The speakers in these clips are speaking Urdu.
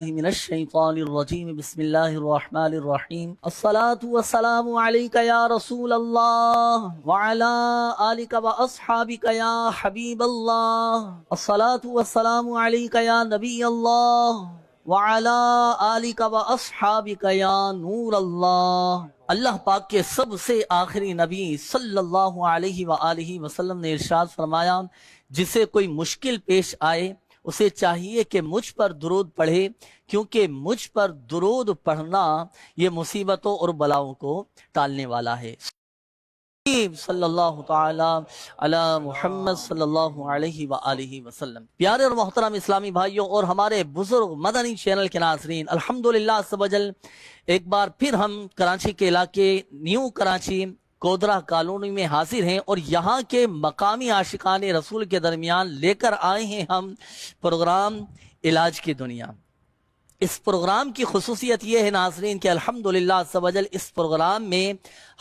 من الشیطان الرجیم بسم اللہ الرحمن الرحیم الصلاة والسلام علیک یا رسول اللہ وعلا آلک واصحابک یا حبیب اللہ الصلاة والسلام علیک یا نبی اللہ وعلا آلک واصحابک یا نور اللہ۔ اللہ پاک کے سب سے آخری نبی صلی اللہ علیہ وآلہ وسلم نے ارشاد فرمایا، جسے کوئی مشکل پیش آئے اسے چاہیے کہ مجھ پر درود پڑھے، کیونکہ مجھ پر درود پڑھنا یہ مصیبتوں اور بلاؤں کو ٹالنے والا ہے۔ صلی اللہ تعالی علی محمد صلی اللہ علیہ وآلہ وسلم۔ پیارے اور محترم اسلامی بھائیوں اور ہمارے بزرگ مدنی چینل کے ناظرین، الحمدللہ عز و جل ایک بار پھر ہم کراچی کے علاقے نیو کراچی کودرا کالونی میں حاضر ہیں، اور یہاں کے مقامی عاشقان رسول کے درمیان لے کر آئے ہیں ہم پروگرام علاج کی دنیا۔ اس پروگرام کی خصوصیت یہ ہے ناظرین کہ الحمدللہ عز و جل اس پروگرام میں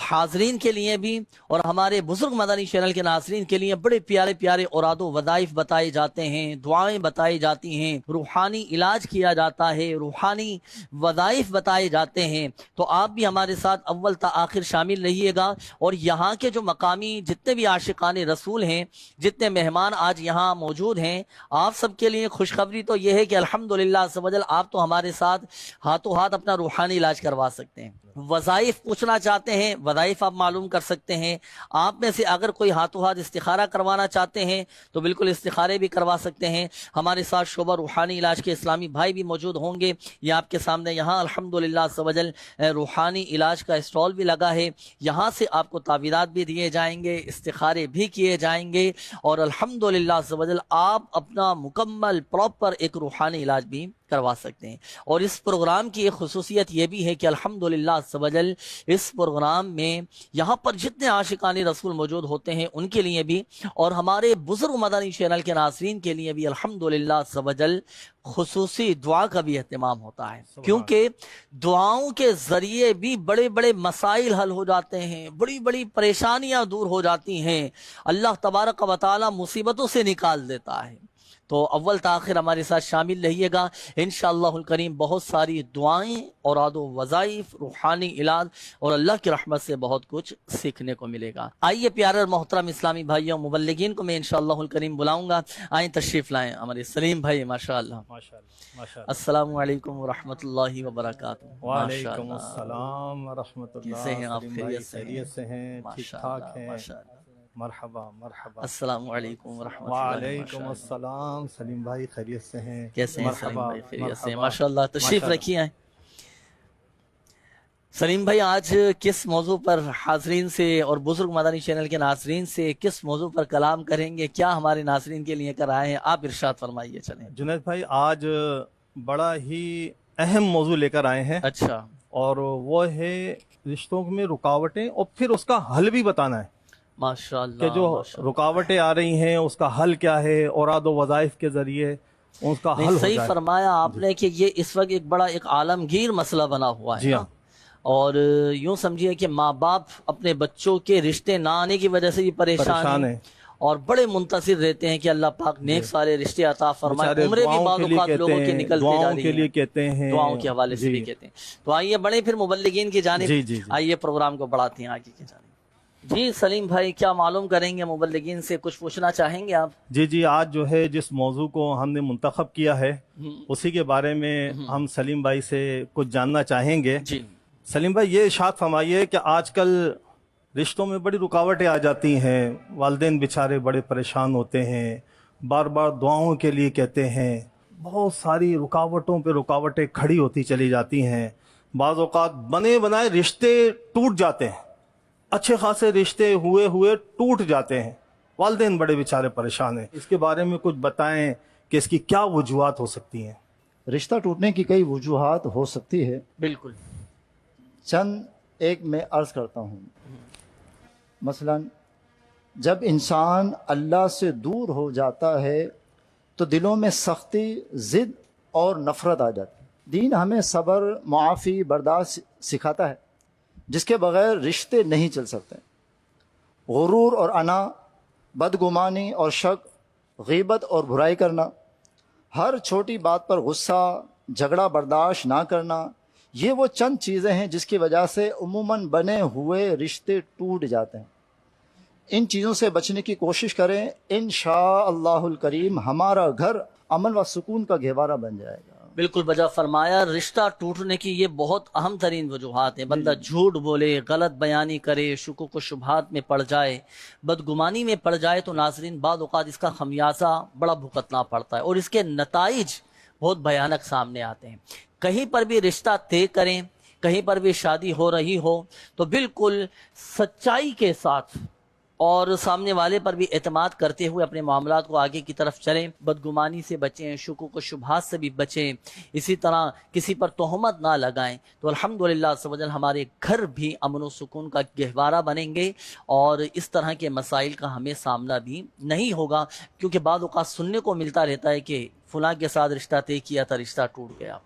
حاضرین کے لیے بھی اور ہمارے بزرگ مدنی چینل کے ناظرین کے لیے بڑے پیارے پیارے اوراد و وظائف بتائے جاتے ہیں، دعائیں بتائی جاتی ہیں، روحانی علاج کیا جاتا ہے، روحانی وظائف بتائے جاتے ہیں۔ تو آپ بھی ہمارے ساتھ اول تا آخر شامل رہیے گا، اور یہاں کے جو مقامی جتنے بھی عاشقان رسول ہیں، جتنے مہمان آج یہاں موجود ہیں، آپ سب کے لیے خوشخبری تو یہ ہے کہ الحمدللہ عز و جل آپ تو ہمارے ساتھ ہاتھوں ہاتھ اپنا روحانی علاج کروا سکتے ہیں۔ وظائف پوچھنا چاہتے ہیں، وظائف آپ معلوم کر سکتے ہیں۔ آپ میں سے اگر کوئی ہاتھوں ہاتھ استخارہ کروانا چاہتے ہیں تو بالکل استخارے بھی کروا سکتے ہیں۔ ہمارے ساتھ شعبہ روحانی علاج کے اسلامی بھائی بھی موجود ہوں گے۔ یہ آپ کے سامنے یہاں الحمدللہ عز و جل روحانی علاج کا اسٹال بھی لگا ہے، یہاں سے آپ کو تعویذات بھی دیے جائیں گے، استخارے بھی کیے جائیں گے، اور الحمدللہ عز و جل آپ اپنا مکمل پراپر ایک روحانی علاج بھی کروا سکتے ہیں۔ اور اس پروگرام کی ایک خصوصیت یہ بھی ہے کہ الحمدللہ عز و جل اس پروگرام میں یہاں پر جتنے عاشقان رسول موجود ہوتے ہیں ان کے لیے بھی، اور ہمارے بزرگ مدنی چینل کے ناظرین کے لیے بھی الحمدللہ عز و جل خصوصی دعا کا بھی اہتمام ہوتا ہے، کیونکہ دعاؤں کے ذریعے بھی بڑے بڑے مسائل حل ہو جاتے ہیں، بڑی بڑی پریشانیاں دور ہو جاتی ہیں، اللہ تبارک و تعالی مصیبتوں سے نکال دیتا ہے۔ تو اول تاخیر ہمارے ساتھ شامل رہیے گا، انشاءاللہ الکریم بہت ساری دعائیں، اوراد و وظائف، روحانی علاج، اور اللہ کی رحمت سے بہت کچھ سیکھنے کو ملے گا۔ آئیے پیارے اور محترم اسلامی بھائیوں، مبلغین کو میں انشاءاللہ الکریم بلاؤں گا، آئیں تشریف لائیں ہمارے سلیم بھائی، ماشاءاللہ۔ السلام علیکم ورحمۃ اللہ وبرکاتہ۔ وعلیکم السلام ورحمۃ اللہ۔ کیسے ہیں آپ؟ خیریت سے ہیں؟ ٹھیک ٹھاک ہیں؟ مرحبا مرحبا۔ السلام علیکم ورحمۃ اللہ۔ وعلیکم السلام۔ سلیم بھائی خیریت سے ہیں؟ کیسے ہیں سلیم بھائی؟ خیریت سے ہیں ماشاءاللہ، تشریف رکھیے۔ سلیم بھائی آج کس موضوع پر حاضرین سے اور بزرگ مدنی چینل کے ناظرین سے کس موضوع پر کلام کریں گے، کیا ہمارے ناظرین کے لیے کر آئے ہیں؟ آپ ارشاد فرمائیے۔ چلیں جنید بھائی، آج بڑا ہی اہم موضوع لے کر آئے ہیں۔ اچھا، اور وہ ہے رشتوں میں رکاوٹیں، اور پھر اس کا حل بھی بتانا ہے ماشاءاللہ کہ جو رکاوٹیں آ رہی ہیں اس کا حل کیا ہے، اوراد و وظائف کے ذریعے اس کا حل ہو صحیح جائے۔ فرمایا آپ نے کہ یہ اس وقت ایک بڑا ایک عالمگیر مسئلہ بنا ہوا ہے۔ جی ہاں، اور یوں سمجھیے کہ ماں باپ اپنے بچوں کے رشتے نہ آنے کی وجہ سے بھی پریشان ہیں، اور بڑے منتظر رہتے ہیں کہ اللہ پاک نیک سارے رشتے عطا فرمائے۔ عمریں بھی بعض اوقات لوگوں کی نکلتے جا رہی ہیں، کے لیے کہتے ہیں، دعاؤں کے حوالے سے بھی کہتے ہیں۔ تو آئیے بڑے پھر مبلغین کی جانب، آئیے پروگرام کو بڑھاتے ہیں آگے کی جانب۔ جی سلیم بھائی، کیا معلوم کریں گے مبلغین سے؟ کچھ پوچھنا چاہیں گے آپ؟ جی، آج جو ہے جس موضوع کو ہم نے منتخب کیا ہے اسی کے بارے میں ہم سلیم بھائی سے کچھ جاننا چاہیں گے۔ جی سلیم بھائی، یہ ارشاد فرمائیے کہ آج کل رشتوں میں بڑی رکاوٹیں آ جاتی ہیں، والدین بیچارے بڑے پریشان ہوتے ہیں، بار بار دعاؤں کے لیے کہتے ہیں، بہت ساری رکاوٹوں پہ رکاوٹیں کھڑی ہوتی چلی جاتی ہیں، بعض اوقات بنے بنائے رشتے ٹوٹ جاتے ہیں، اچھے خاصے رشتے ہوئے ٹوٹ جاتے ہیں، والدین بڑے بیچارے پریشان ہیں۔ اس کے بارے میں کچھ بتائیں کہ اس کی کیا وجوہات ہو سکتی ہیں؟ رشتہ ٹوٹنے کی کئی وجوہات ہو سکتی ہے، بالکل۔ چند ایک میں عرض کرتا ہوں۔ مثلا جب انسان اللہ سے دور ہو جاتا ہے تو دلوں میں سختی، ضد اور نفرت آ جاتی ہے۔ دین ہمیں صبر، معافی، برداشت سکھاتا ہے، جس کے بغیر رشتے نہیں چل سکتے۔ غرور اور انا، بدگمانی اور شک، غیبت اور برائی کرنا، ہر چھوٹی بات پر غصہ، جھگڑا برداشت نہ کرنا، یہ وہ چند چیزیں ہیں جس کی وجہ سے عموماً بنے ہوئے رشتے ٹوٹ جاتے ہیں۔ ان چیزوں سے بچنے کی کوشش کریں، انشاءاللہ الکریم ہمارا گھر امن و سکون کا گہوارہ بن جائے گا۔ بالکل بجا فرمایا۔ رشتہ ٹوٹنے کی یہ بہت اہم ترین وجوہات ہیں۔ بندہ جھوٹ بولے، غلط بیانی کرے، شکوک و شبہات میں پڑ جائے، بدگمانی میں پڑ جائے تو ناظرین بعض اوقات اس کا خمیازہ بڑا بھگتنا پڑتا ہے اور اس کے نتائج بہت بھیانک سامنے آتے ہیں۔ کہیں پر بھی رشتہ طے کریں، کہیں پر بھی شادی ہو رہی ہو تو بالکل سچائی کے ساتھ اور سامنے والے پر بھی اعتماد کرتے ہوئے اپنے معاملات کو آگے کی طرف چلیں، بدگمانی سے بچیں، شکوک و شبہات سے بھی بچیں، اسی طرح کسی پر تہمت نہ لگائیں، تو الحمدللہ عز و جل ہمارے گھر بھی امن و سکون کا گہوارہ بنیں گے اور اس طرح کے مسائل کا ہمیں سامنا بھی نہیں ہوگا۔ کیونکہ بعض اوقات سننے کو ملتا رہتا ہے کہ فلاں کے ساتھ رشتہ طے کیا تھا، رشتہ ٹوٹ گیا۔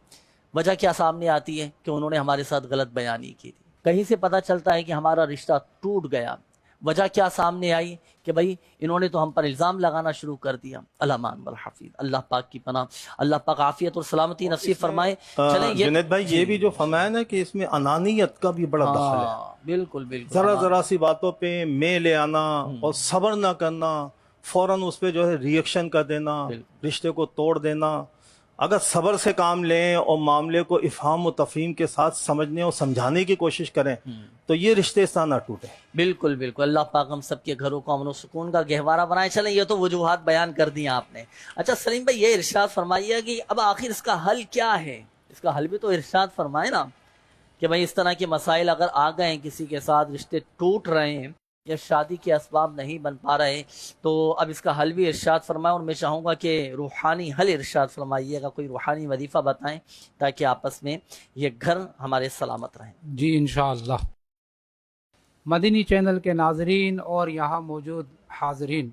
وجہ کیا سامنے آتی ہے کہ انہوں نے ہمارے ساتھ غلط بیانی کی تھی۔ کہیں سے پتہ چلتا ہے کہ ہمارا رشتہ ٹوٹ گیا، وجہ کیا سامنے آئی کہ بھائی انہوں نے تو ہم پر الزام لگانا شروع کر دیا۔ اللہ مان والحفیظ، اللہ پاک کی پناہ، اللہ پاک عافیت اور سلامتی نصیب فرمائے۔ چلیں جنید بھائی یہ بھی جو فرمایا نا کہ اس میں انانیت کا بھی بڑا دخل ہے۔ بالکل بالکل، ذرا سی باتوں پہ میں لے آنا اور صبر نہ کرنا، فوراً اس پہ جو ہے ری ایکشن کر دینا، رشتے کو توڑ دینا۔ اگر صبر سے کام لیں اور معاملے کو افہام و تفہیم کے ساتھ سمجھنے اور سمجھانے کی کوشش کریں تو یہ رشتے اس طرح نہ ٹوٹیں۔ بالکل بالکل، اللہ پاک ہم سب کے گھروں کو امن و سکون کا گہوارہ بنائے۔ چلیں یہ تو وجوہات بیان کر دی آپ نے۔ اچھا سلیم بھائی یہ ارشاد فرمائیے کہ اب آخر اس کا حل کیا ہے؟ اس کا حل بھی تو ارشاد فرمائے نا کہ بھائی اس طرح کے مسائل اگر آ گئے ہیں، کسی کے ساتھ رشتے ٹوٹ رہے ہیں یا شادی کے اسباب نہیں بن پا رہے، تو اب اس کا حل بھی ارشاد فرمائے۔ اور میں چاہوں گا کہ روحانی حل ارشاد فرمائیے گا، کوئی روحانی وظیفہ بتائیں تاکہ آپس میں یہ گھر ہمارے سلامت رہیں۔ جی انشاءاللہ۔ مدنی چینل کے ناظرین اور یہاں موجود حاضرین،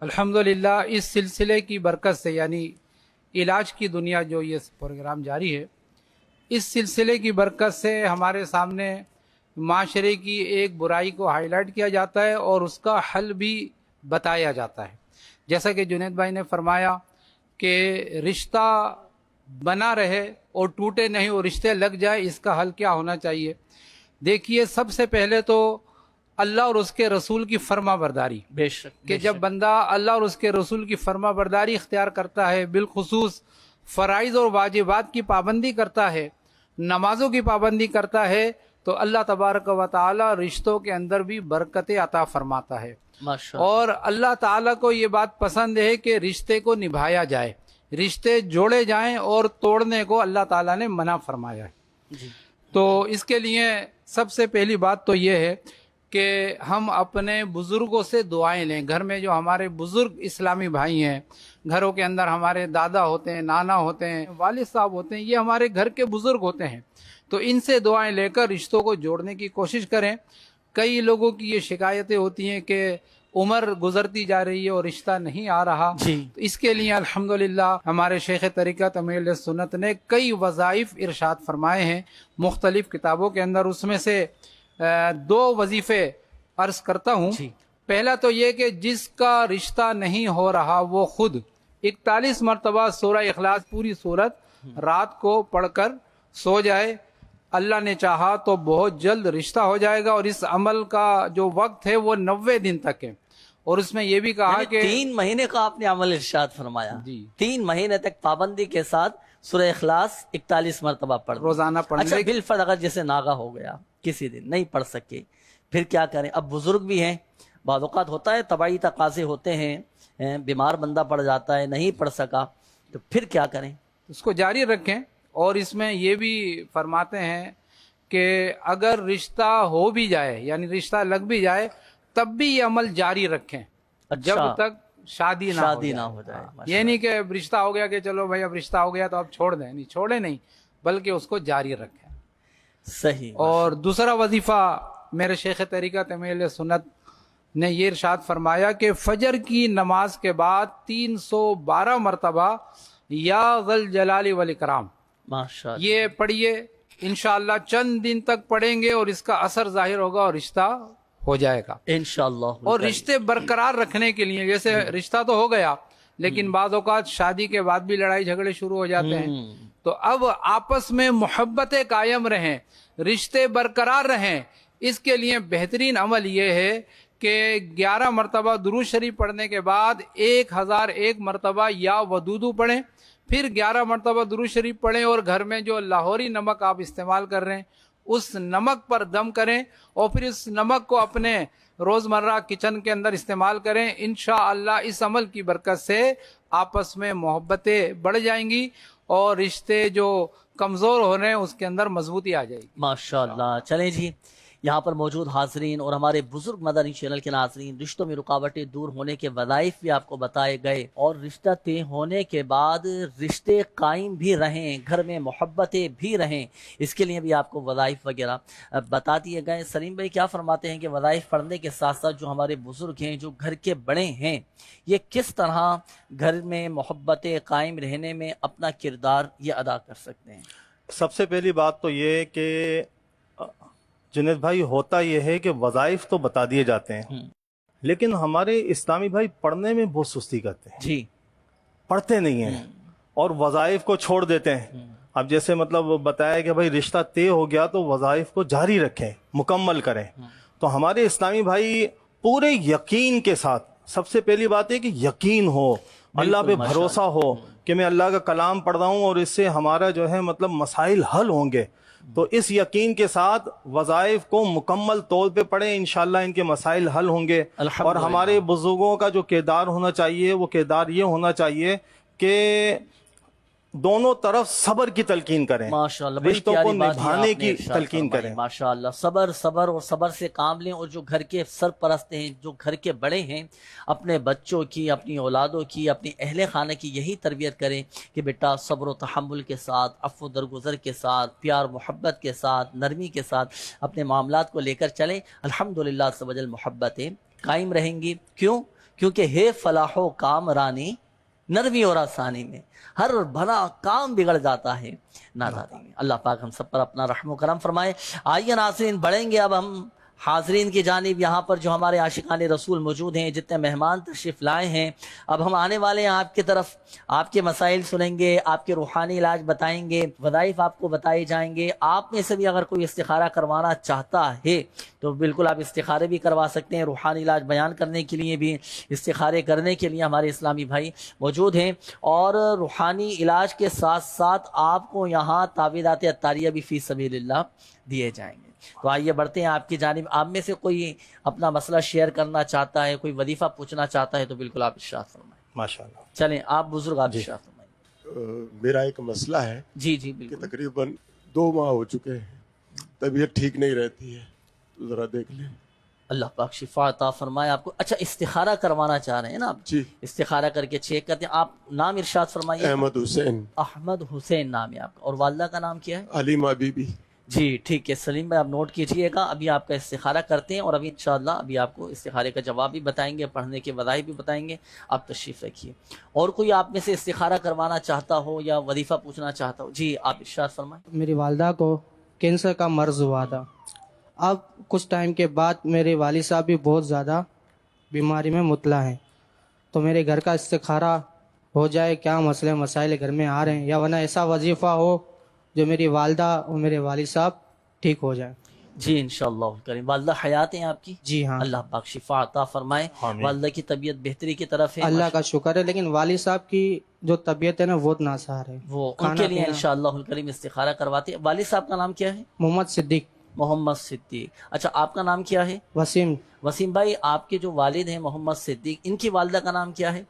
الحمدللہ اس سلسلے کی برکت سے، یعنی علاج کی دنیا جو یہ پروگرام جاری ہے، اس سلسلے کی برکت سے ہمارے سامنے معاشرے کی ایک برائی کو ہائی لائٹ کیا جاتا ہے اور اس کا حل بھی بتایا جاتا ہے۔ جیسا کہ جنید بھائی نے فرمایا کہ رشتہ بنا رہے اور ٹوٹے نہیں اور رشتے لگ جائے، اس کا حل کیا ہونا چاہیے؟ دیکھیے سب سے پہلے تو اللہ اور اس کے رسول کی فرما برداری، بے شک کہ جب بندہ اللہ اور اس کے رسول کی فرما برداری اختیار کرتا ہے، بالخصوص فرائض اور واجبات کی پابندی کرتا ہے، نمازوں کی پابندی کرتا ہے، تو اللہ تبارک و تعالی رشتوں کے اندر بھی برکت عطا فرماتا ہے۔ ماشاءاللہ۔ اور اللہ تعالیٰ کو یہ بات پسند ہے کہ رشتے کو نبھایا جائے، رشتے جوڑے جائیں، اور توڑنے کو اللہ تعالیٰ نے منع فرمایا ہے۔ جی تو اس کے لیے سب سے پہلی بات تو یہ ہے کہ ہم اپنے بزرگوں سے دعائیں لیں۔ گھر میں جو ہمارے بزرگ اسلامی بھائی ہیں، گھروں کے اندر ہمارے دادا ہوتے ہیں، نانا ہوتے ہیں، والد صاحب ہوتے ہیں، یہ ہمارے گھر کے بزرگ ہوتے ہیں، تو ان سے دعائیں لے کر رشتوں کو جوڑنے کی کوشش کریں۔ کئی لوگوں کی یہ شکایتیں ہوتی ہیں کہ عمر گزرتی جا رہی ہے اور رشتہ نہیں آ رہا، جی تو اس کے لیے الحمدللہ ہمارے شیخ طریقت امیل سنت نے کئی وظائف ارشاد فرمائے ہیں مختلف کتابوں کے اندر۔ اس میں سے 2 وظیفے عرض کرتا ہوں۔ جی پہلا تو یہ کہ جس کا رشتہ نہیں ہو رہا وہ خود 41 مرتبہ سورہ اخلاص پوری سورت رات کو پڑھ کر سو جائے، اللہ نے چاہا تو بہت جلد رشتہ ہو جائے گا۔ اور اس عمل کا جو وقت ہے وہ 90 دن تک ہے، اور اس میں یہ بھی کہا یعنی کہ 3 مہینے کا آپ نے عمل ارشاد فرمایا۔ جی 3 مہینے تک پابندی کے ساتھ سورہ اخلاص 41 مرتبہ پڑھ روزانہ پڑھنے اچھا بالفرض اگر جیسے ناغہ ہو گیا، کسی دن نہیں پڑھ سکے، پھر کیا کریں؟ اب بزرگ بھی ہیں، بعض اوقات ہوتا ہے طبعی تقاضے ہوتے ہیں، بیمار بندہ پڑ جاتا ہے، نہیں پڑھ سکا، تو پھر کیا کریں؟ اس کو جاری رکھیں۔ اور اس میں یہ بھی فرماتے ہیں کہ اگر رشتہ ہو بھی جائے، یعنی رشتہ لگ بھی جائے، تب بھی یہ عمل جاری رکھیں جب تک شادی نہ ہو جائے۔ یہ نہیں کہ اب رشتہ ہو گیا کہ چلو بھائی اب رشتہ ہو گیا تو اب چھوڑ دیں، نہیں چھوڑے نہیں، بلکہ اس کو جاری رکھیں۔ صحیح۔ اور دوسرا وظیفہ میرے شیخ طریقت امیل سنت نے یہ ارشاد فرمایا کہ فجر کی نماز کے بعد 312 مرتبہ یا ذل جلال والاکرام ماشاءاللہ یہ پڑھیے، انشاءاللہ چند دن تک پڑھیں گے اور اس کا اثر ظاہر ہوگا اور رشتہ ہو جائے گا۔ انشاءاللہ۔ اور رشتے برقرار رکھنے کے لیے، جیسے رشتہ تو ہو گیا لیکن بعض اوقات شادی کے بعد بھی لڑائی جھگڑے شروع ہو جاتے ہیں. تو اب آپس میں محبتیں قائم رہیں, رشتے برقرار رہیں, اس کے لیے بہترین عمل یہ ہے کہ 11 مرتبہ درود شریف پڑھنے کے بعد 1001 مرتبہ یا ودودو پڑھیں, پھر 11 مرتبہ درود شریف پڑھیں, اور گھر میں جو لاہوری نمک آپ استعمال کر رہے ہیں اس نمک پر دم کریں, اور پھر اس نمک کو اپنے روزمرہ کچن کے اندر استعمال کریں. انشاءاللہ اس عمل کی برکت سے آپس میں محبتیں بڑھ جائیں گی اور رشتے جو کمزور ہو رہے ہیں اس کے اندر مضبوطی آ جائے گی. ماشاءاللہ. چلیں جی, یہاں پر موجود حاضرین اور ہمارے بزرگ مدنی چینل کے ناظرین, رشتوں میں رکاوٹیں دور ہونے کے وظائف بھی آپ کو بتائے گئے, اور رشتہ طے ہونے کے بعد رشتے قائم بھی رہیں, گھر میں محبتیں بھی رہیں, اس کے لیے بھی آپ کو وظائف وغیرہ بتا دیے گئے. سلیم بھائی کیا فرماتے ہیں کہ وظائف پڑھنے کے ساتھ ساتھ جو ہمارے بزرگ ہیں, جو گھر کے بڑے ہیں, یہ کس طرح گھر میں محبتیں قائم رہنے میں اپنا کردار یہ ادا کر سکتے ہیں؟ سب سے پہلی بات تو یہ کہ جنید بھائی, ہوتا یہ ہے کہ وظائف تو بتا دیے جاتے ہیں, لیکن ہمارے اسلامی بھائی پڑھنے میں بہت سستی کرتے ہیں, جی, پڑھتے نہیں ہیں اور وظائف کو چھوڑ دیتے ہیں. اب جیسے مطلب بتایا کہ بھائی رشتہ طے ہو گیا تو وظائف کو جاری رکھیں, مکمل کریں. تو ہمارے اسلامی بھائی پورے یقین کے ساتھ, سب سے پہلی بات ہے کہ یقین ہو, اللہ پہ بھروسہ ہو کہ میں اللہ کا کلام پڑھ رہا ہوں اور اس سے ہمارا جو ہے مطلب مسائل حل ہوں گے. تو اس یقین کے ساتھ وظائف کو مکمل طور پہ پڑھیں, انشاءاللہ ان کے مسائل حل ہوں گے. اور ہمارے بزرگوں کا جو کردار ہونا چاہیے وہ کردار یہ ہونا چاہیے کہ دونوں طرف صبر کی تلقین کریں, ماشاءاللہ, رشتوں کو نبھانے کی تلقین کریں. ماشاءاللہ, صبر اور صبر سے کام لیں. اور جو گھر کے سرپرست ہیں, جو گھر کے بڑے ہیں, اپنے بچوں کی, اپنی اولادوں کی, اپنی اہل خانہ کی یہی تربیت کریں کہ بیٹا صبر و تحمل کے ساتھ, عفو درگزر کے ساتھ, پیار محبت کے ساتھ, نرمی کے ساتھ اپنے معاملات کو لے کر چلیں. الحمدللہ عز و جل محبتیں قائم رہیں گی. کیونکہ ہے فلاح و کامرانی نرمی اور آسانی میں, ہر بھلا کام بگڑ جاتا ہے نادانی میں. اللہ پاک ہم سب پر اپنا رحم و کرم فرمائے. آئیے ناظرین, بڑھیں گے اب ہم حاضرین کی جانب. یہاں پر جو ہمارے عاشقان رسول موجود ہیں, جتنے مہمان تشریف لائے ہیں, اب ہم آنے والے ہیں آپ کی طرف. آپ کے مسائل سنیں گے, آپ کے روحانی علاج بتائیں گے, وظائف آپ کو بتائے جائیں گے. آپ میں سے بھی اگر کوئی استخارہ کروانا چاہتا ہے تو بالکل آپ استخارے بھی کروا سکتے ہیں. روحانی علاج بیان کرنے کے لیے بھی, استخارے کرنے کے لیے ہمارے اسلامی بھائی موجود ہیں. اور روحانی علاج کے ساتھ ساتھ آپ کو یہاں تعویذات عطاریہ بھی فی سبیل اللہ دیے جائیں گے. تو آئیے بڑھتے ہیں آپ کی جانب. آپ میں سے کوئی اپنا مسئلہ شیئر کرنا چاہتا ہے, کوئی وظیفہ پوچھنا چاہتا ہے تو بالکل آپ ارشاد فرمائیں. ماشاءاللہ. چلیں آپ بزرگ, آپ ارشاد فرمائیں. میرا ایک مسئلہ ہے جی جی کہ بالکل. تقریباً 2 ماہ ہو چکے ہیں, طبیعت ٹھیک نہیں رہتی ہے, تو ذرا دیکھ لیں. اللہ پاک شفا عطا فرمائے آپ کو. اچھا, استخارہ کروانا چاہ رہے ہیں نا آپ؟ جی. استخارہ کر کے چیک کرتے ہیں. آپ نام ارشاد فرمائیے. احمد حسین. احمد حسین نام ہے آپ کا, اور والدہ کا نام کیا ہے؟ Alima be be. جی ٹھیک ہے سلیم بھائی, آپ نوٹ کیجئے گا. ابھی آپ کا استخارہ کرتے ہیں اور ابھی انشاءاللہ ابھی آپ کو استخارے کا جواب بھی بتائیں گے, پڑھنے کے وظائف بھی بتائیں گے. آپ تشریف رکھیے. اور کوئی آپ میں سے استخارہ کروانا چاہتا ہو یا وظیفہ پوچھنا چاہتا ہو؟ جی آپ ارشاد فرمائیں. میری والدہ کو کینسر کا مرض ہوا تھا. اب کچھ ٹائم کے بعد میرے والد صاحب بھی بہت زیادہ بیماری میں مبتلا ہیں, تو میرے گھر کا استخارہ ہو جائے. کیا مسئلے مسائل گھر میں آ رہے ہیں, یا ورنہ ایسا وظیفہ ہو جو میری والدہ اور میرے والد صاحب ٹھیک ہو جائیں. جی انشاءاللہ کریم. والدہ حیات ہیں آپ کی؟ جی ہاں. اللہ پاک شفا عطا فرمائے. والدہ کی طبیعت بہتری کی طرف ہے؟ اللہ کا شکر ہے, لیکن والد صاحب کی جو طبیعت ہے نا وہ ناسار ہے. وہ ان کے لیے انشاءاللہ الکریم استخارہ کرواتے ہیں. والد صاحب کا نام کیا ہے؟ محمد صدیق. محمد صدیق. اچھا, آپ کا نام کیا ہے؟ وسیم. وسیم بھائی, آپ کے جو والد ہیں محمد صدیق, ان کی والدہ کا نام کیا ہے؟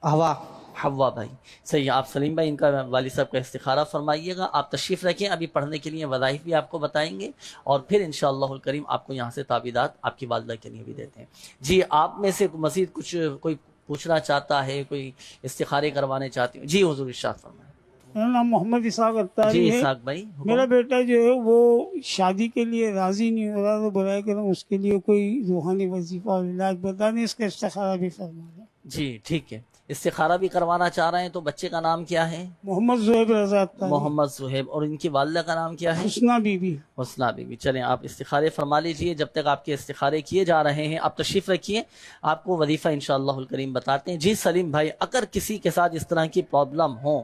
ہوا. حوا بھائی. صحیح. آپ سلیم بھائی ان کا والد صاحب کا استخارہ فرمائیے گا. آپ تشریف رکھیں, ابھی پڑھنے کے لیے وظائف بھی آپ کو بتائیں گے, اور پھر انشاءاللہ الکریم آپ کو یہاں سے تعویذات آپ کی والدہ کے لیے بھی دیتے ہیں. جی آپ میں سے مزید کچھ کوئی پوچھنا چاہتا ہے, کوئی استخارے کروانے چاہتے ہیں؟ جی حضور ارشاد فرمائیں. میرا نام محمد اسحاق اختاری جی ہے. اسحاق بھائی, میرا بیٹا جو ہے وہ شادی کے لیے راضی نہیں ہو رہا, تو برائے کرم اس کے لیے کوئی روحانی وظیفہ اور علاج بتا دیں, اس کا استخارہ بھی فرما دیں. جی ٹھیک ہے. استخارہ بھی کروانا چاہ رہے ہیں، تو بچے کا نام کیا ہے؟ محمد زہیب رضا اطاری، محمد زہیب، اور ان کی والدہ کا نام کیا ہے؟ حسنہ بی بی۔ حسنہ بی بی۔ چلیں آپ استخارے فرما لیجئے، جب تک آپ کے استخارے کیے جا رہے ہیں آپ تشریف رکھیے، آپ کو وظیفہ انشاءاللہ الکریم بتاتے ہیں۔ جی سلیم بھائی، اگر کسی کے ساتھ اس طرح کی پرابلم ہو،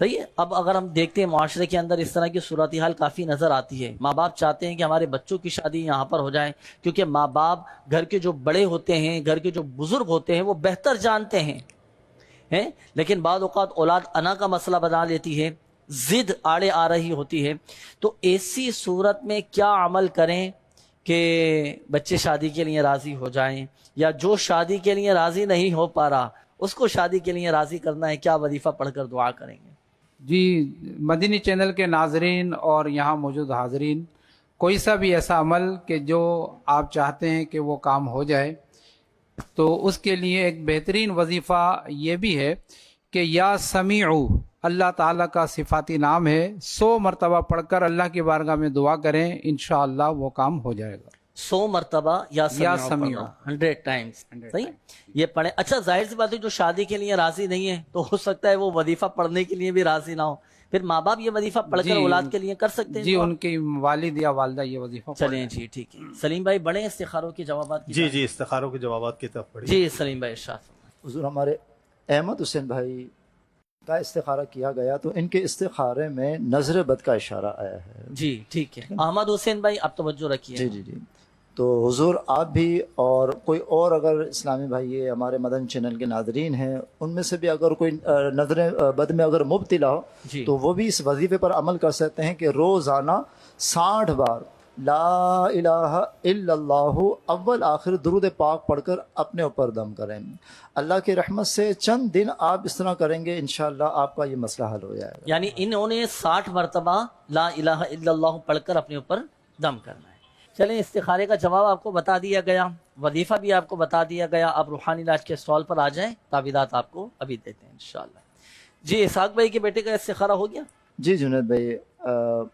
صحیح ہے، اب اگر ہم دیکھتے ہیں معاشرے کے اندر اس طرح کی صورتحال کافی نظر آتی ہے، ماں باپ چاہتے ہیں کہ ہمارے بچوں کی شادی یہاں پر ہو جائے، کیونکہ ماں باپ گھر کے جو بڑے ہوتے ہیں، گھر کے جو بزرگ ہوتے ہیں، وہ بہتر جانتے ہیں، لیکن بعض اوقات اولاد انا کا مسئلہ بنا لیتی ہے، ضد آڑے آ رہی ہوتی ہے، تو ایسی صورت میں کیا عمل کریں کہ بچے شادی کے لیے راضی ہو جائیں، یا جو شادی کے لیے راضی نہیں ہو پا رہا اس کو شادی کے لیے راضی کرنا ہے، کیا وظیفہ پڑھ کر دعا کریں گے؟ جی مدنی چینل کے ناظرین اور یہاں موجود حاضرین، کوئی سا بھی ایسا عمل کہ جو آپ چاہتے ہیں کہ وہ کام ہو جائے، تو اس کے لیے ایک بہترین وظیفہ یہ بھی ہے کہ یا سمیعو، اللہ تعالیٰ کا صفاتی نام ہے، 100 مرتبہ پڑھ کر اللہ کی بارگاہ میں دعا کریں، انشاءاللہ وہ کام ہو جائے گا۔ 100 مرتبہ یا سمیع 100 ٹائمز، صحیح یہ پڑھیں۔ اچھا ظاہر سی بات ہے جو شادی کے لیے راضی نہیں ہے تو ہو سکتا ہے وہ وظیفہ پڑھنے کے لیے بھی راضی نہ ہو، پھر ماں باپ یہ وظیفہ پڑھ کر اولاد کے لیے کر سکتے ہیں؟ جی ان کی والد یا والدہ یہ وظیفہ چلیں جی ٹھیک ہے۔ سلیم بھائی بڑے استخاروں کے جوابات کی جی استخاروں کے جوابات کی طرف پڑھی۔ جی سلیم بھائی ارشاد فرمائیں۔ حضور ہمارے احمد حسین بھائی کا استخارہ کیا گیا تو ان کے استخارے میں نظر بد کا اشارہ آیا ہے۔ جی ٹھیک ہے، احمد حسین بھائی آپ توجہ رکھیے۔ جی تو حضور آپ بھی اور کوئی اور اگر اسلامی بھائی یہ ہمارے مدن چینل کے ناظرین ہیں ان میں سے بھی اگر کوئی نظر بد میں اگر مبتلا ہو تو وہ بھی اس وظیفے پر عمل کر سکتے ہیں کہ روزانہ 60 بار لا الہ الا اللہ اول آخر درود پاک پڑھ کر اپنے اوپر دم کریں۔ اللہ کی رحمت سے چند دن آپ اس طرح کریں گے انشاءاللہ آپ کا یہ مسئلہ حل ہو جائے گا۔ یعنی انہوں نے 60 مرتبہ لا الہ الا اللہ پڑھ کر اپنے اوپر دم کرنا ہے۔ چلیں استخارے کا جواب آپ کو بتا دیا گیا، وظیفہ بھی آپ کو بتا دیا گیا، اب روحانی علاج کے سوال پر آ جائیں، تعویذات آپ کو ابھی دیتے ہیں انشاءاللہ۔ جی اسحاق بھائی کے بیٹے کا استخارہ ہو گیا؟ جی جنید بھائی،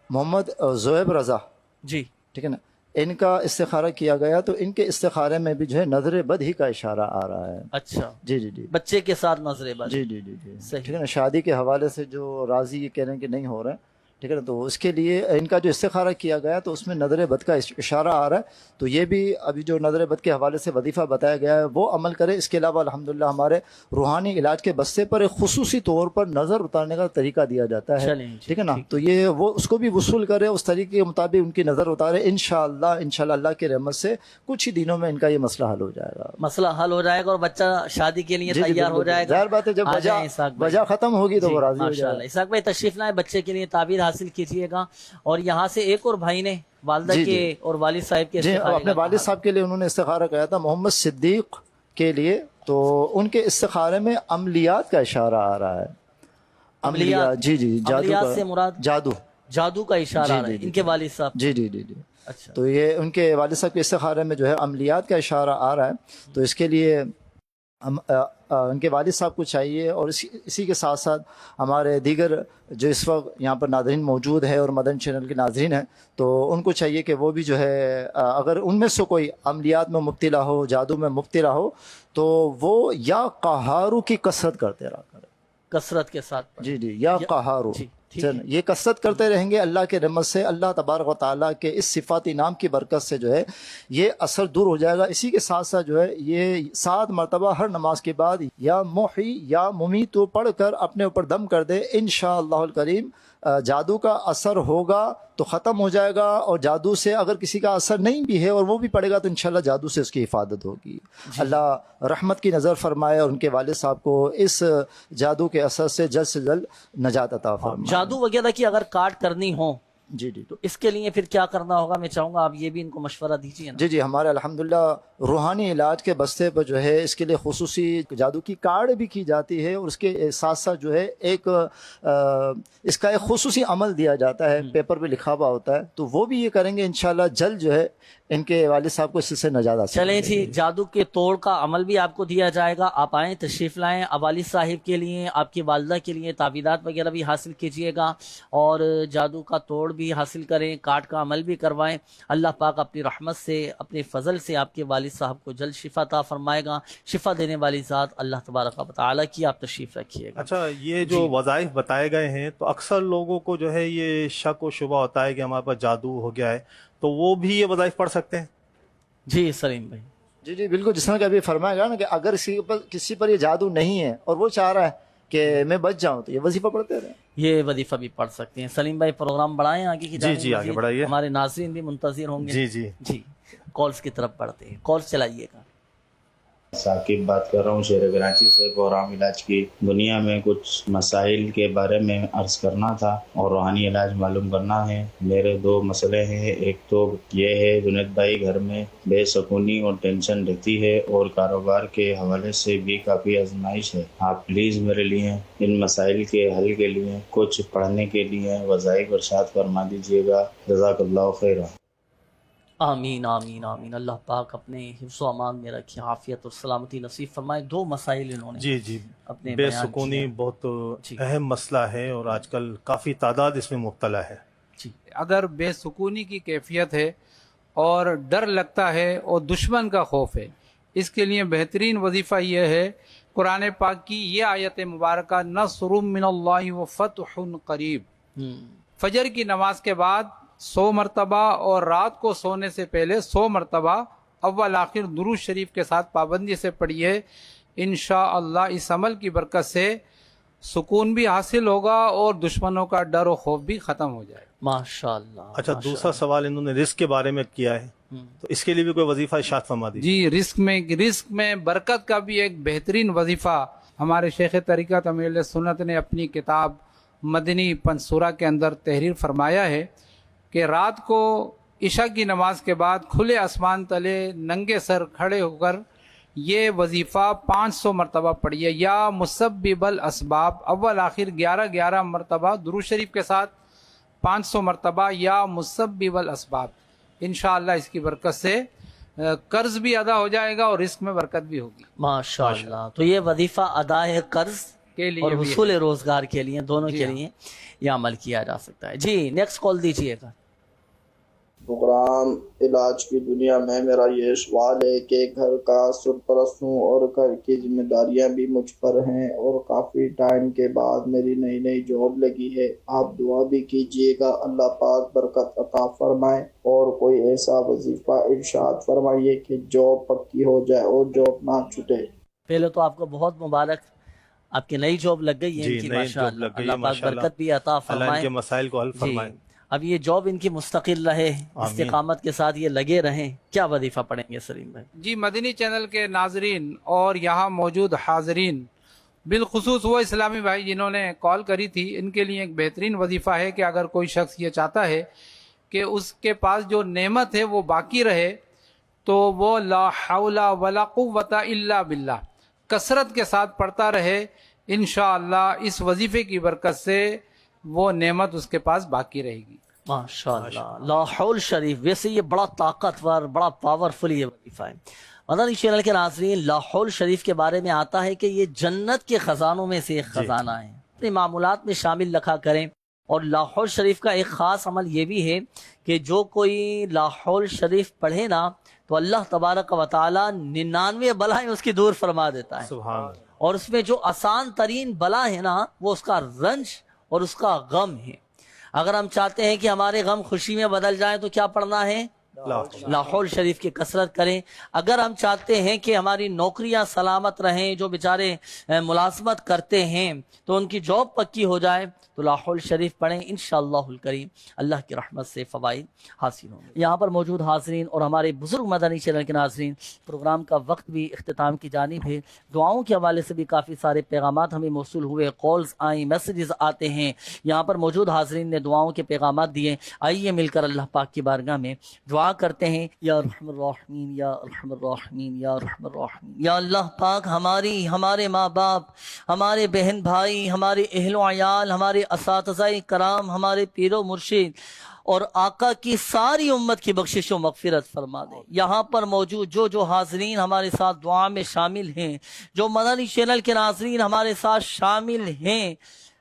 محمد زہیب رضا، جی ٹھیک ہے نا، ان کا استخارہ کیا گیا تو ان کے استخارے میں بھی جو ہے نظر بد ہی کا اشارہ آ رہا ہے۔ اچھا جی بچے کے ساتھ نظر بد؟ جی صحیح، ٹھیک ہے نا، شادی کے حوالے سے جو راضی یہ کہہ رہے ہیں کہ نہیں ہو رہا ہے، ٹھیک ہے نا، تو اس کے لیے ان کا جو استخارہ کیا گیا تو اس میں نظر بد کا اشارہ آ رہا ہے، تو یہ بھی ابھی جو نظر بد کے حوالے سے وظیفہ بتایا گیا ہے وہ عمل کرے۔ اس کے علاوہ الحمدللہ ہمارے روحانی علاج کے بستے پر ایک خصوصی طور پر نظر اتارنے کا طریقہ دیا جاتا ہے، ٹھیک ہے نا، تو یہ وہ اس کو بھی وصول کرے، اس طریقے کے مطابق ان کی نظر اتارے، انشاءاللہ اللہ کی رحمت سے کچھ ہی دنوں میں ان کا یہ مسئلہ حل ہو جائے گا۔ مسئلہ حل ہو جائے گا اور بچہ شادی کے لیے تیار ہو جائے گا۔ ظاہر بات ہے جب وجہ ختم ہوگی تو وہ راضی ہو جائے گا۔ اسحاق بھائی تشریف لائے، بچے کے لیے تعبیر حاصل کیجیے گا۔ اور یہاں سے ایک اور بھائی نے والدہ کے اور والد صاحب کے اپنے والد صاحب کے لیے انہوں نے استخارہ کیا تھا، محمد صدیق کے لیے، تو ان کے استخارے میں عملیات کا اشارہ آ رہا ہے۔ عملیات، جی عملیات سے مراد جادو کا اشارہ آ رہا ہے ان کے والد صاحب؟ جی اچھا، تو یہ ان کے والد صاحب کے استخارے میں جو ہے عملیات کا اشارہ آ رہا ہے، تو اس کے لیے ان کے والد صاحب کو چاہیے، اور اسی کے ساتھ ساتھ ہمارے دیگر جو اس وقت یہاں پر ناظرین موجود ہے اور مدن چینل کے ناظرین ہیں تو ان کو چاہیے کہ وہ بھی جو ہے اگر ان میں سے کوئی عملیات میں مبتلا ہو، جادو میں مبتلا ہو، تو وہ یا قہارو کی کثرت کرتے رہا کرے، کثرت کے ساتھ جی یا قہارو، یہ کثرت کرتے رہیں گے، اللہ کے رحمت سے اللہ تبارک و تعالیٰ کے اس صفاتی نام کی برکت سے جو ہے یہ اثر دور ہو جائے گا۔ اسی کے ساتھ ساتھ جو ہے یہ 7 مرتبہ ہر نماز کے بعد یا محی یا ممیتو پڑھ کر اپنے اوپر دم کر دے، انشاءاللہ الکریم جادو کا اثر ہوگا تو ختم ہو جائے گا، اور جادو سے اگر کسی کا اثر نہیں بھی ہے اور وہ بھی پڑے گا تو انشاءاللہ جادو سے اس کی حفاظت ہوگی۔ اللہ رحمت کی نظر فرمائے اور ان کے والد صاحب کو اس جادو کے اثر سے جلد نجات عطا فرمائے۔ جادو وغیرہ کی اگر کاٹ کرنی ہو جی تو اس کے لیے پھر کیا کرنا ہوگا؟ میں چاہوں گا آپ یہ بھی ان کو مشورہ دیجیے نا۔ جی ہمارے الحمدللہ روحانی علاج کے بستے پر جو ہے اس کے لیے خصوصی جادو کی کارڈ بھی کی جاتی ہے، اور اس کے ساتھ ساتھ جو ہے ایک اس کا ایک خصوصی عمل دیا جاتا ہے، پیپر پہ لکھا ہوا ہوتا ہے، تو وہ بھی یہ کریں گے انشاءاللہ جلد جو ہے ان کے والد صاحب کو اس سے نجات حاصل۔ چلیں جی، جادو کے توڑ کا عمل بھی آپ کو دیا جائے گا، آپ آئیں تشریف لائیں، والد صاحب کے لیے، آپ کی والدہ کے لیے تعویذات وغیرہ بھی حاصل کیجیے گا، اور جادو کا توڑ بھی حاصل کریں، کارڈ کا عمل بھی کروائیں. اللہ پاک اپنی رحمت سے، اپنے فضل سے آپ کے والد صاحب کو جلد شفا عطا فرمائے گا. شفا دینے والی ذات اللہ تبارک و تعالیٰ کی. آپ تشریف رکھیے گا. اچھا، یہ جو وظائف بتائے گئے ہیں تو اکثر لوگوں کو جو ہے یہ شک و شبہ ہوتا ہے کہ ہمارے پاس جادو ہو گیا ہے، تو وہ بھی یہ وظائف پڑھ سکتے ہیں؟ جی سلیم بھائی. جی جی بالکل، جس طرح کہ ابھی فرمایا گیا نا کہ اگر کسی پر یہ جادو نہیں ہے اور وہ چاہ رہا ہے کہ میں بچ جاؤں تو یہ وظیفہ پڑھتے رہیں. یہ وظیفہ بھی پڑھ سکتے ہیں. سلیم بھائی پروگرام بڑھائیں آگے کی جانب. جی آگے بڑھائیے. ہمارے ناظرین بھی منتظر ہوں گے. جی کالز کی طرف بڑھتے ہیں. کالز چلائیے گا. ثاقب بات کر رہا ہوں شہر کراچی سے. پروگرام علاج کی دنیا میں کچھ مسائل کے بارے میں عرض کرنا تھا اور روحانی علاج معلوم کرنا ہے. میرے دو مسئلے ہیں. ایک تو یہ ہے جنید بھائی، گھر میں بے سکونی اور ٹینشن رہتی ہے اور کاروبار کے حوالے سے بھی کافی آزمائش ہے. آپ پلیز میرے لیے ان مسائل کے حل کے لیے کچھ پڑھنے کے لیے وظائف ارشاد فرما دیجیے گا. جزاک اللہ خیر. آمین آمین آمین. اللہ پاک اپنے حفظ و امان میں رکھے، عافیت اور سلامتی نصیب فرمائے. دو مسائل انہوں نے جی اپنے بے بیان سکونی کیے. بہت اہم مسئلہ ہے اور آج کل کافی تعداد اس میں مبتلا ہے. جی اگر بے سکونی کی کیفیت ہے اور ڈر لگتا ہے اور دشمن کا خوف ہے، اس کے لیے بہترین وظیفہ یہ ہے قرآن پاک کی یہ آیت مبارکہ، نصر من اللہ وفتح قریب. فجر کی نماز کے بعد 100 مرتبہ اور رات کو سونے سے پہلے 100 مرتبہ اول آخر درود شریف کے ساتھ پابندی سے پڑھیے. انشاءاللہ اس عمل کی برکت سے سکون بھی حاصل ہوگا اور دشمنوں کا ڈر و خوف بھی ختم ہو جائے. ماشاءاللہ. اچھا، دوسرا سوال انہوں نے رزق کے بارے میں کیا ہے، تو اس کے لیے بھی کوئی وظیفہ ارشاد فرما دیجیے. جی، رزق میں برکت کا بھی ایک بہترین وظیفہ ہمارے شیخ طریقت امیر سنت نے اپنی کتاب مدنی پنصورہ کے اندر تحریر فرمایا ہے کہ رات کو عشاء کی نماز کے بعد کھلے آسمان تلے ننگے سر کھڑے ہو کر یہ وظیفہ 500 مرتبہ پڑھیے. یا مسبب الاسباب اول آخر 11 مرتبہ درود شریف کے ساتھ 500 مرتبہ یا مسبب الاسباب. انشاءاللہ اس کی برکت سے قرض بھی ادا ہو جائے گا اور رزق میں برکت بھی ہوگی. ماشاءاللہ. تو یہ وظیفہ ادائے قرض کے لیے اور بھی حصول روزگار کے لیے، دونوں کے لیے یہ عمل کیا جا سکتا ہے. جی نیکسٹ کال دیجیے گا. پروگرام علاج کی دنیا میں میرا یہ سوال ہے کہ گھر کا سرپرست ہوں اور گھر کی ذمہ داریاں بھی مجھ پر ہیں اور کافی ٹائم کے بعد میری نئی جاب لگی ہے. آپ دعا بھی کیجیے گا، اللہ پاک برکت عطا فرمائے اور کوئی ایسا وظیفہ ارشاد فرمائیے کہ جاب پکی ہو جائے اور جاب نہ چھوٹے. پہلے تو آپ کو بہت مبارک، آپ کی نئی جاب لگ گئی ہے ان کی. ماشاءاللہ اللہ پاک برکت بھی عطا فرمائے، اللہ کے مسائل کو حل فرمائے. اب یہ جاب ان کی مستقل رہے، استقامت کے ساتھ یہ لگے رہیں. کیا وظیفہ پڑھیں گے سلیم بھائی؟ جی مدنی چینل کے ناظرین اور یہاں موجود حاضرین، بالخصوص وہ اسلامی بھائی جنہوں نے کال کری تھی، ان کے لیے ایک بہترین وظیفہ ہے کہ اگر کوئی شخص یہ چاہتا ہے کہ اس کے پاس جو نعمت ہے وہ باقی رہے تو وہ لا حول ولا قوت الا باللہ کثرت کے ساتھ پڑھتا رہے. انشاءاللہ اس وظیفے کی برکت سے وہ نعمت اس کے پاس باقی رہے گی. ماشاءاللہ. لا حول شریف ویسے یہ بڑا طاقتور، بڑا پاورفل یہ وظیفہ ہے. مدنی چینل کے ناظرین، لا حول شریف کے بارے میں آتا ہے کہ یہ جنت کے خزانوں میں سے ایک خزانہ ہے. اپنے معمولات میں شامل رکھا کریں. اور لا حول شریف کا ایک خاص عمل یہ بھی ہے کہ جو کوئی لا حول شریف پڑھے نا تو اللہ تبارک و تعالی 99 بلائیں اس کی دور فرما دیتا ہے. سبحان اللہ. اور اس میں جو آسان ترین بلا ہے نا وہ اس کا رنج اور اس کا غم ہے. اگر ہم چاہتے ہیں کہ ہمارے غم خوشی میں بدل جائیں تو کیا پڑھنا ہے؟ لا حول شریف کی کثرت کریں. اگر ہم چاہتے ہیں کہ ہماری نوکریاں سلامت رہیں، جو بیچارے ملازمت کرتے ہیں تو ان کی جاب پکی ہو جائے تو لا حول شریف پڑھیں. انشاءاللہ الکریم اللہ کی رحمت سے فوائد حاصل ہوں گے. یہاں پر موجود حاضرین اور ہمارے بزرگ مدنی چینل کے ناظرین، پروگرام کا وقت بھی اختتام کی جانب ہے. دعاؤں کے حوالے سے بھی کافی سارے پیغامات ہمیں موصول ہوئے، کالز آئیں، میسیجز آتے ہیں. یہاں پر موجود حاضرین نے دعاؤں کے پیغامات دیے. آئیے مل کر اللہ پاک کی بارگاہ میں دعا کرتے ہیں. یا ارحم الراحمین، یا ارحم الراحمین، یا ارحم الراحمین. یا اللہ پاک ہمارے ماں باپ، ہمارے بہن بھائی، ہمارے اہل و عیال، ہمارے اساتذہ کرام، ہمارے پیر و مرشد اور آقا کی ساری امت کی بخشش و مغفرت فرما دے. یہاں پر موجود جو حاضرین ہمارے ساتھ دعا میں شامل ہیں، جو مدنی چینل کے ناظرین ہمارے ساتھ شامل ہیں،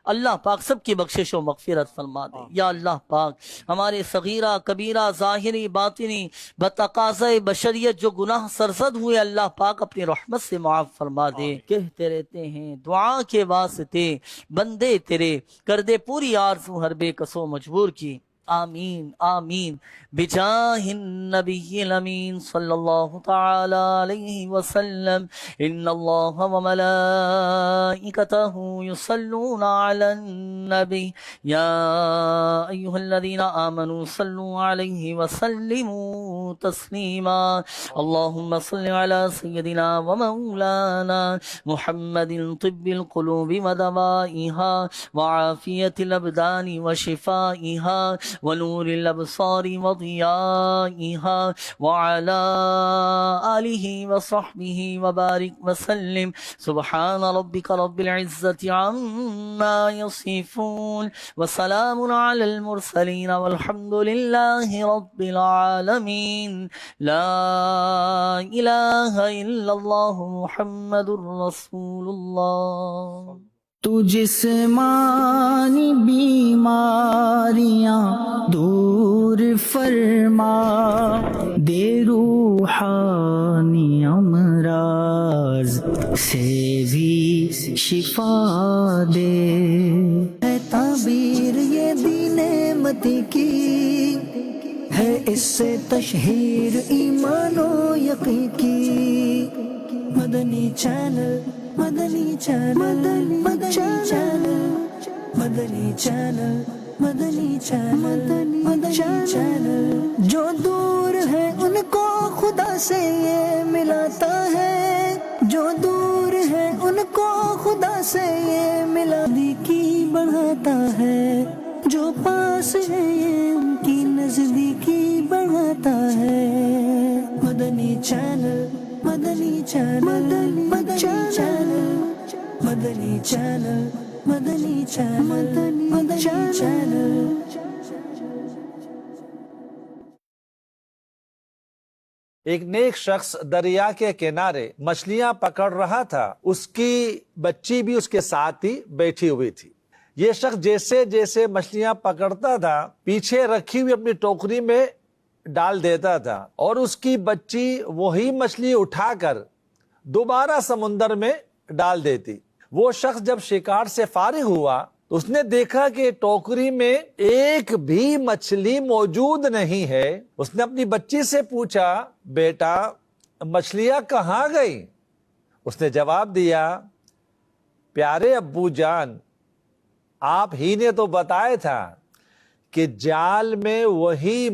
اللہ پاک سب کی بخشش و مغفرت فرما دے۔ یا اللہ پاک ہمارے صغیرہ کبیرہ ظاہری باطنی بتقاضۂ بشریت جو گناہ سرزد ہوئے اللہ پاک اپنی رحمت سے معاف فرما دے۔ کہتے رہتے ہیں دعا کے واسطے بندے تیرے، کر دے پوری آرزو ہر بے کس و مجبور کی، آمین آمین بجاہ النبی الامین صلی اللہ تعالی علیہ وسلم۔ ان اللہ وملائکتہ یصلون علی النبی یا ایہا الذین آمنوا صلوا علیہ وسلموا تسلیما۔ اللہم صل علی سیدنا ومولانا محمد طب القلوب ودوائها وعافیت الابدان وشفائها ونور الابصار وضيائها وعلى آله وصحبه وبارك وسلم۔ سبحان ربك رب العزة عما يصفون وسلام على المرسلين والحمد لله رب العالمين۔ لا إله إلا الله محمد رسول الله۔ تو جسمانی بیماریاں دور فرما، دے روحانی امراض سے بھی شفا دے۔ ہے تعبیر یہ دین متی کی، ہے اس سے تشہیر ایمان و یقین کی۔ مدنی چینل، مدنی چینل، مدنی چینل، مدنی چینل، مدنی چینل، مدنی چینل۔ جو دور ہے ان کو خدا سے یہ ملاتا ہے، جو دور ہے ان کو خدا سے یہ ملادیکی بڑھاتا ہے، جو پاس ہے یہ ان کی نزدیکی بڑھاتا ہے۔ مدنی چینل، مدنی چینل، مدنی چینل، مدنی چینل، مدنی چینل، مدنی چینل۔ ایک نیک شخص دریا کے کنارے مچھلیاں پکڑ رہا تھا، اس کی بچی بھی اس کے ساتھ ہی بیٹھی ہوئی تھی۔ یہ شخص جیسے جیسے مچھلیاں پکڑتا تھا پیچھے رکھی ہوئی اپنی ٹوکری میں ڈال دیتا تھا، اور اس کی بچی وہی مچھلی اٹھا کر دوبارہ سمندر میں ڈال دیتی۔ وہ شخص جب شکار سے فارغ ہوا تو اس نے دیکھا کہ ٹوکری میں ایک بھی مچھلی موجود نہیں ہے۔ اس نے اپنی بچی سے پوچھا، بیٹا مچھلیاں کہاں گئیں؟ اس نے جواب دیا، پیارے ابو جان، آپ ہی نے تو بتایا تھا کہ جال میں وہی